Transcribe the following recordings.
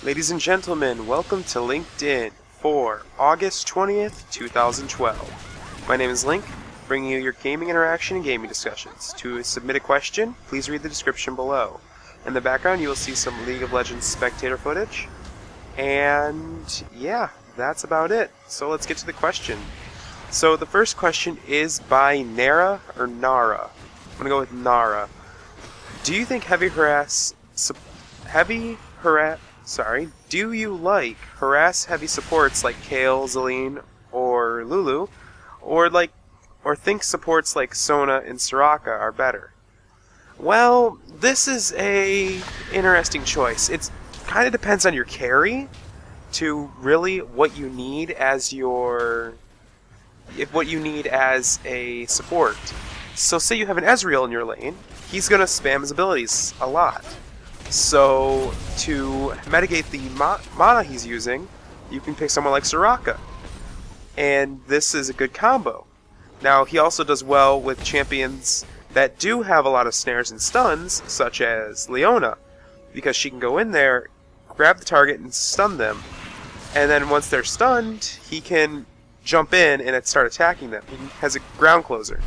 Ladies and gentlemen, welcome to Linked In for August 20th, 2012. My name is Link, bringing you your gaming interaction and gaming discussions. To submit a question, please read the description below. In the background, you will see some League of Legends spectator footage. And yeah, that's about it. So let's get to the question. So the first question is by Nara or Nara. I'm gonna go with Nara. Do you think do you like harass heavy supports like Kayle, Zelene, or Lulu, or think supports like Sona and Soraka are better? Well, this is a interesting choice. It kind of depends on your carry to really what you need as a support. So say you have an Ezreal in your lane, he's gonna spam his abilities a lot. So to mitigate the mana he's using, you can pick someone like Soraka. And this is a good combo. Now he also does well with champions that do have a lot of snares and stuns, such as Leona, because she can go in there, grab the target and stun them, and then once they're stunned, he can jump in and start attacking them. He has a ground closer.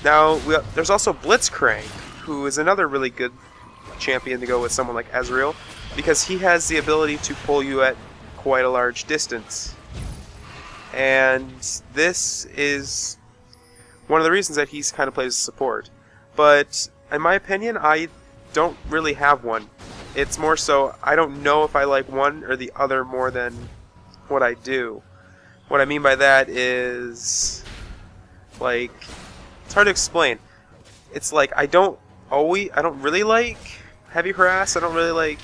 Now there's also Blitzcrank, who is another really good champion to go with someone like Ezreal, because he has the ability to pull you at quite a large distance. And this is one of the reasons that he's kind of plays support. But in my opinion, I don't really have one. It's more so I don't know if I like one or the other more than what I do. What I mean by that is, like, it's hard to explain. It's like I don't really like heavy harass, I don't really like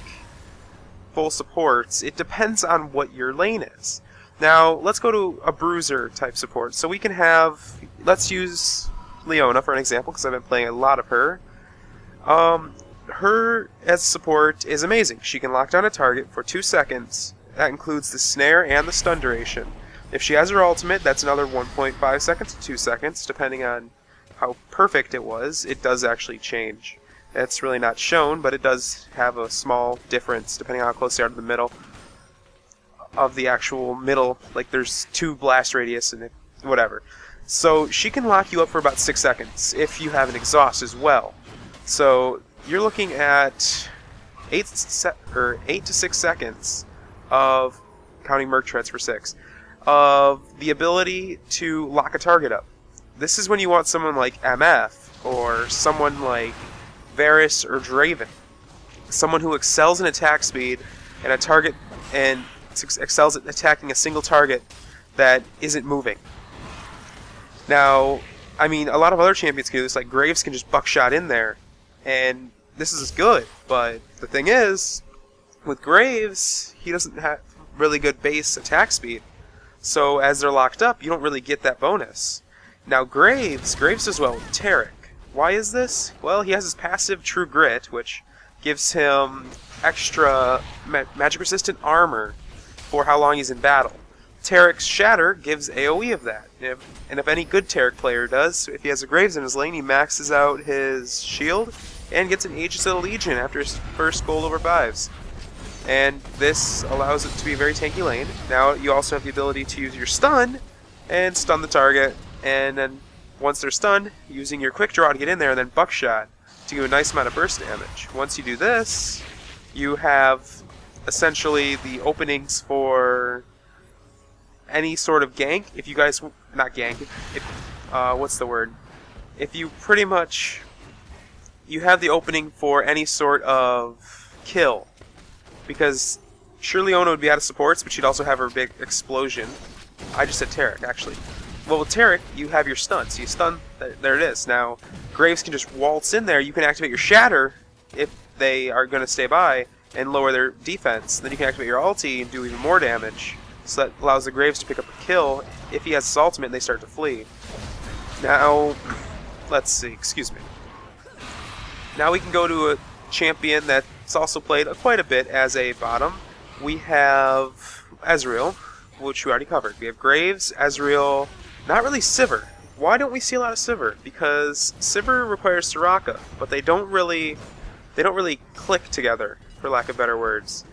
full supports. It depends on what your lane is. Now, let's go to a bruiser type support. So we can have, let's use Leona for an example, because I've been playing a lot of her. Her as support is amazing. She can lock down a target for 2 seconds. That includes the snare and the stun duration. If she has her ultimate, that's another 1.5 seconds to 2 seconds, depending on how perfect it was. It does actually change. It's really not shown, but it does have a small difference depending on how close they are to the middle of the actual middle. Like there's 2 blast radius and whatever. So she can lock you up for about 6 seconds if you have an exhaust as well. So you're looking at 8 to 6 seconds of, counting Merc Treads for 6, of the ability to lock a target up. This is when you want someone like MF or someone like Varus or Draven. Someone who excels in attack speed and excels at attacking a single target that isn't moving. Now, I mean, a lot of other champions can do this, like Graves can just buckshot in there, and this is good, but the thing is, with Graves, he doesn't have really good base attack speed. So as they're locked up, you don't really get that bonus. Now Graves does well with Taric. Why is this? Well, he has his passive True Grit, which gives him extra magic-resistant armor for how long he's in battle. Taric's Shatter gives AoE of that. And if any good Taric player does, if he has a Graves in his lane, he maxes out his shield and gets an Aegis of the Legion after his first gold over 5s. And this allows it to be a very tanky lane. Now you also have the ability to use your stun and stun the target, and then once they're stunned, using your quick draw to get in there and then buckshot to give a nice amount of burst damage. Once you do this, you have essentially the openings for any sort of gank. If you guys, not gank, what's the word? If you pretty much, you have the opening for any sort of kill. Because sure, Leona would be out of supports, but she'd also have her big explosion. I just said Taric, actually. Well, with Taric, you have your stun. So you stun, there it is. Now, Graves can just waltz in there. You can activate your Shatter if they are going to stay by and lower their defense. Then you can activate your ulti and do even more damage. So that allows the Graves to pick up a kill if he has his ultimate and they start to flee. Now, let's see, excuse me. Now we can go to a champion that's also played quite a bit as a bottom. We have Ezreal, which we already covered. We have Graves, Ezreal, not really Sivir. Why don't we see a lot of Sivir? Because Sivir requires Soraka, but they don't really click together, for lack of better words.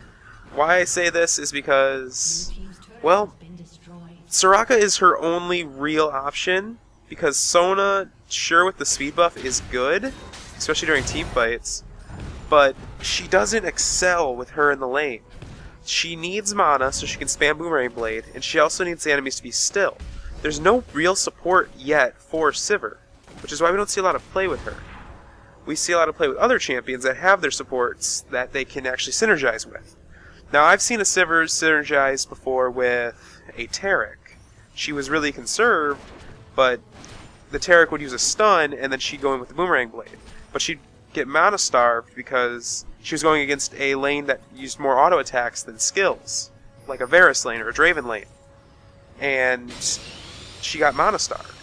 Why I say this is because, well, Soraka is her only real option, because Sona, sure with the speed buff, is good, especially during team fights, but she doesn't excel with her in the lane. She needs mana so she can spam Boomerang Blade, and she also needs the enemies to be still. There's no real support yet for Sivir, which is why we don't see a lot of play with her. We see a lot of play with other champions that have their supports that they can actually synergize with. Now, I've seen a Sivir synergize before with a Taric. She was really conserved, but the Taric would use a stun, and then she'd go in with the Boomerang Blade. But she'd get mana starved because she was going against a lane that used more auto attacks than skills, like a Varus lane or a Draven lane. And she got mana starved.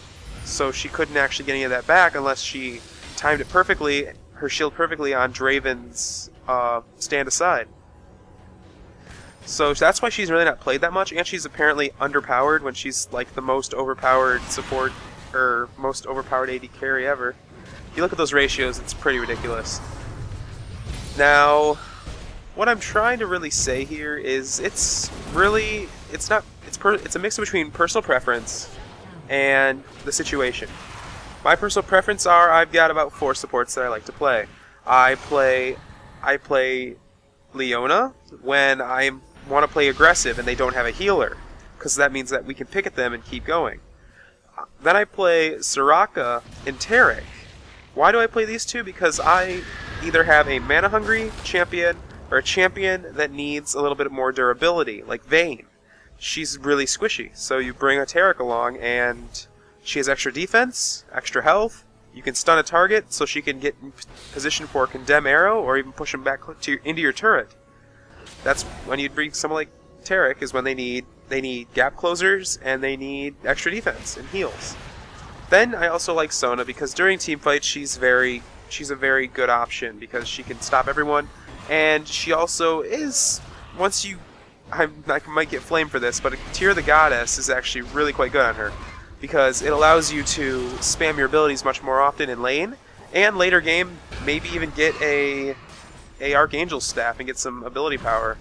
So she couldn't actually get any of that back unless she timed it perfectly, her shield perfectly on Draven's stand aside. So that's why she's really not played that much, and she's apparently underpowered when she's like the most overpowered support, or most overpowered AD carry ever. If you look at those ratios, it's pretty ridiculous. Now, what I'm trying to really say here is it's a mix between personal preference and the situation. My personal preference are I've got about 4 supports that I like to play. I play Leona when I want to play aggressive and they don't have a healer, because that means that we can pick at them and keep going. Then I play Soraka and Taric. Why do I play these two? Because I either have a mana-hungry champion or a champion that needs a little bit more durability, like Vayne. She's really squishy, so you bring a Taric along and she has extra defense, extra health. You can stun a target so she can get in position for a Condemn Arrow or even push them back into your turret. That's when you'd bring someone like Taric, is when they need gap closers and they need extra defense and heals. Then I also like Sona because during team fights she's a very good option because she can stop everyone, and she also is, I might get flamed for this, but a Tear the Goddess is actually really quite good on her because it allows you to spam your abilities much more often in lane, and later game maybe even get a Archangel Staff and get some ability power.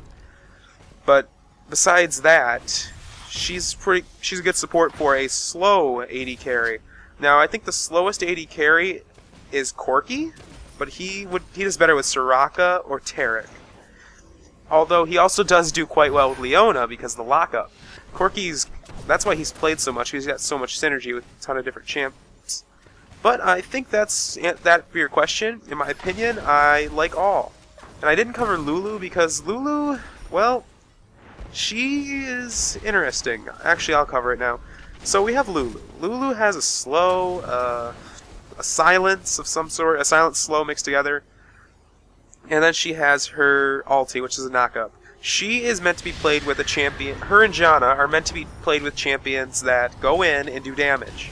But besides that, she's a good support for a slow AD carry. Now I think the slowest AD carry is Corki, but he does better with Soraka or Taric. Although he also does do quite well with Leona because of the lockup. That's why he's played so much. He's got so much synergy with a ton of different champs. But I think that's that for your question. In my opinion, I like all. And I didn't cover Lulu because Lulu, well, she is interesting. Actually, I'll cover it now. So we have Lulu. Lulu has a slow, a silence of some sort, a silent slow mixed together. And then she has her ulti, which is a knockup. She is meant to be played with a champion. Her and Janna are meant to be played with champions that go in and do damage.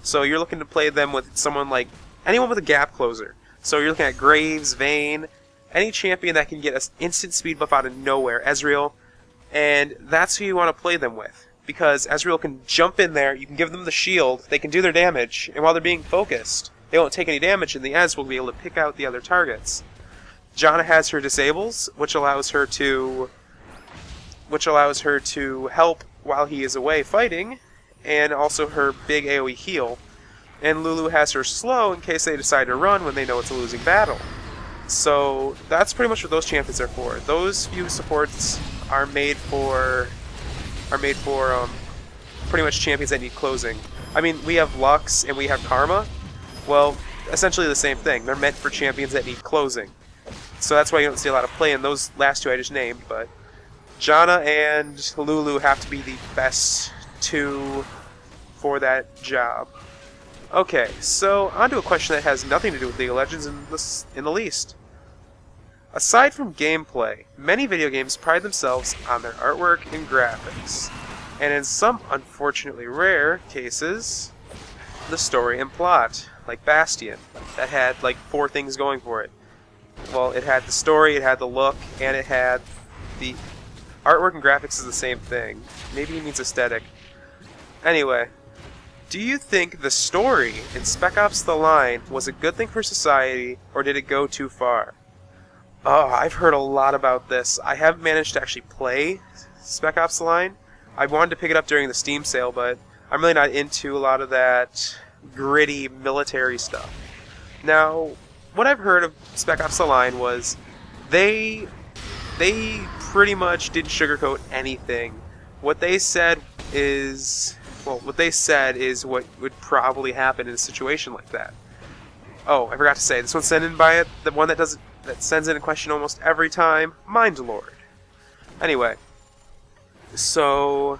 So you're looking to play them with someone like anyone with a gap closer. So you're looking at Graves, Vayne, any champion that can get an instant speed buff out of nowhere, Ezreal, and that's who you want to play them with. Because Ezreal can jump in there, you can give them the shield, they can do their damage, and while they're being focused, they won't take any damage, and the Ez will be able to pick out the other targets. Janna has her disables, which allows her to help while he is away fighting, and also her big AoE heal. And Lulu has her slow in case they decide to run when they know it's a losing battle. So that's pretty much what those champions are for. Those few supports are made for pretty much champions that need closing. I mean, we have Lux and we have Karma. Well, essentially the same thing. They're meant for champions that need closing. So that's why you don't see a lot of play in those last two I just named, but Janna and Lulu have to be the best two for that job. Okay, so on to a question that has nothing to do with League of Legends in the least. Aside from gameplay, many video games pride themselves on their artwork and graphics, and in some unfortunately rare cases, the story and plot, like Bastion, that had like 4 things going for it. Well, it had the story, it had the look, and it had the artwork and graphics is the same thing. Maybe he means aesthetic. Anyway, do you think the story in Spec Ops: The Line was a good thing for society, or did it go too far? Oh, I've heard a lot about this. I haven't managed to actually play Spec Ops: The Line. I wanted to pick it up during the Steam sale, but I'm really not into a lot of that gritty military stuff. Now, what I've heard of Spec Ops: The Line was they pretty much didn't sugarcoat anything. What they said is what would probably happen in a situation like that. Oh, I forgot to say, this one's sent in by the one that sends in a question almost every time, Mindlord. Anyway, so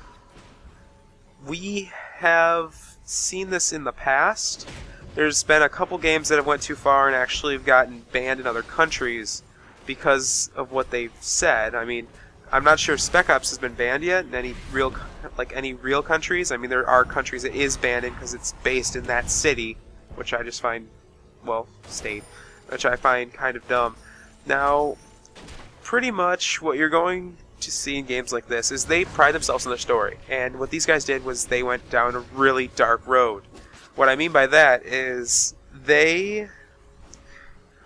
we have seen this in the past. There's been a couple games that have went too far and actually have gotten banned in other countries because of what they've said. I mean, I'm not sure if Spec Ops has been banned yet in any real countries. I mean, there are countries it is banned in because it's based in that city, which I just find, state, which I find kind of dumb. Now, pretty much what you're going to see in games like this is they pride themselves on their story, and what these guys did was they went down a really dark road. What I mean by that is a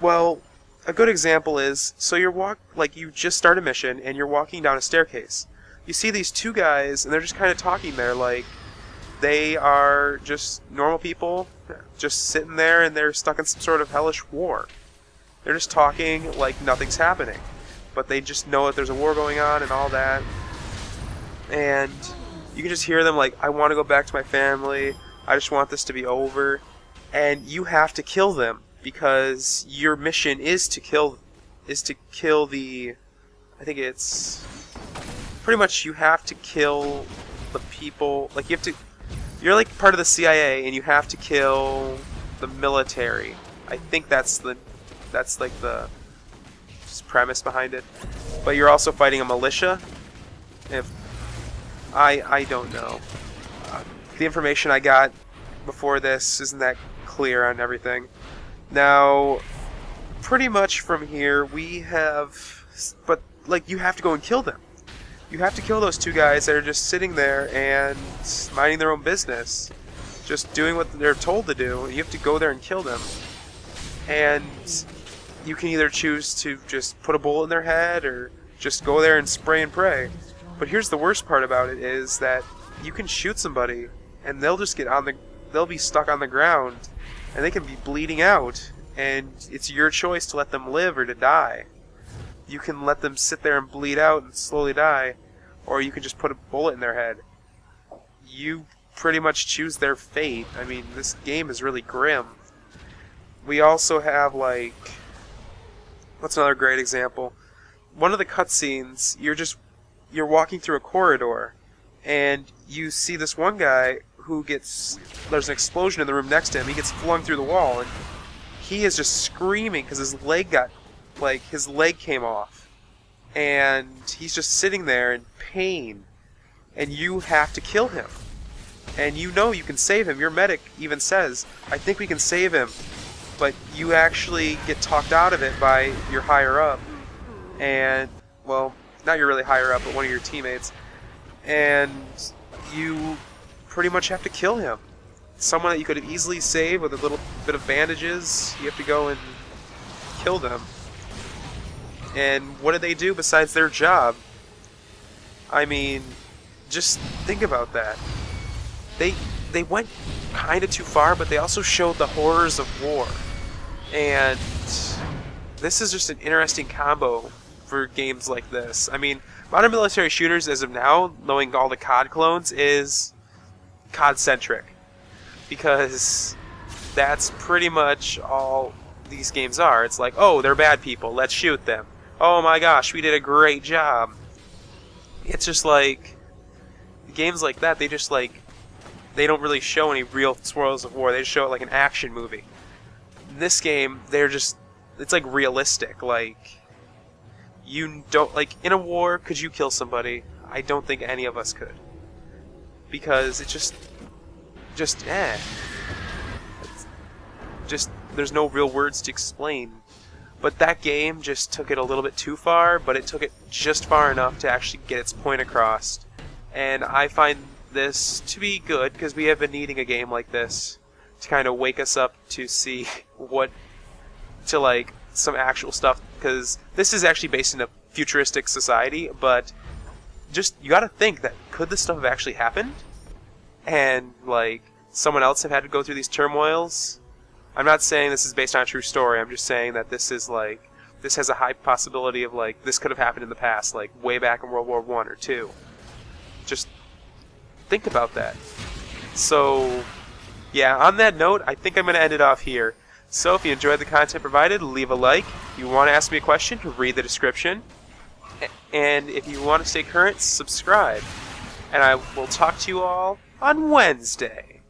good example is, so you just start a mission and you're walking down a staircase. You see these two guys and they're just kind of talking there like they are just normal people just sitting there and they're stuck in some sort of hellish war. They're just talking like nothing's happening, but they just know that there's a war going on and all that. And you can just hear them like, I want to go back to my family, I just want this to be over. And you have to kill them because your mission is to kill the, I think it's pretty much you have to kill the people, like you're like part of the CIA and you have to kill the military. I think that's like the just premise behind it. But you're also fighting a militia. I don't know. The information I got before this isn't that clear on everything. Now, pretty much from here we have, but like you have to go and kill them. You have to kill those two guys that are just sitting there and minding their own business, just doing what they're told to do. You have to go there and kill them. And you can either choose to just put a bullet in their head or just go there and spray and pray. But here's the worst part about it is that you can shoot somebody and they'll just they'll be stuck on the ground and they can be bleeding out, and it's your choice to let them live or to die. You can let them sit there and bleed out and slowly die, or you can just put a bullet in their head. You pretty much choose their fate. I mean, this game is really grim. We also have, like, what's another great example? One of the cutscenes, you're walking through a corridor, and you see this one guy who there's an explosion in the room next to him. He gets flung through the wall, and he is just screaming because his leg came off. And he's just sitting there in pain, and you have to kill him. And you know you can save him. Your medic even says, I think we can save him. But you actually get talked out of it by your higher up. And, well, not your really higher up, but one of your teammates. And you pretty much have to kill him. Someone that you could have easily saved with a little bit of bandages, you have to go and kill them. And what did they do besides their job? I mean, just think about that. They went kind of too far, but they also showed the horrors of war. And this is just an interesting combo for games like this. I mean, modern military shooters, as of now, knowing all the COD clones, is COD-centric. Because that's pretty much all these games are. It's like, oh, they're bad people, let's shoot them. Oh my gosh, we did a great job. It's just like, games like that, they don't really show any real swirls of war. They just show it like an action movie. In this game, it's like realistic. Like, you don't, like, in a war, could you kill somebody? I don't think any of us could. Because it's just there's no real words to explain. But that game just took it a little bit too far, but it took it just far enough to actually get its point across. And I find this to be good, because we have been needing a game like this to kind of wake us up to see like some actual stuff because this is actually based in a futuristic society, but just, you gotta think that, could this stuff have actually happened? And, like, someone else have had to go through these turmoils? I'm not saying this is based on a true story, I'm just saying that this is, like, this has a high possibility of, like, this could have happened in the past, like, way back in World War I or II. Just think about that. So, yeah, on that note, I think I'm going to end it off here. So if you enjoyed the content provided, leave a like. If you want to ask me a question, read the description. And if you want to stay current, subscribe. And I will talk to you all on Wednesday.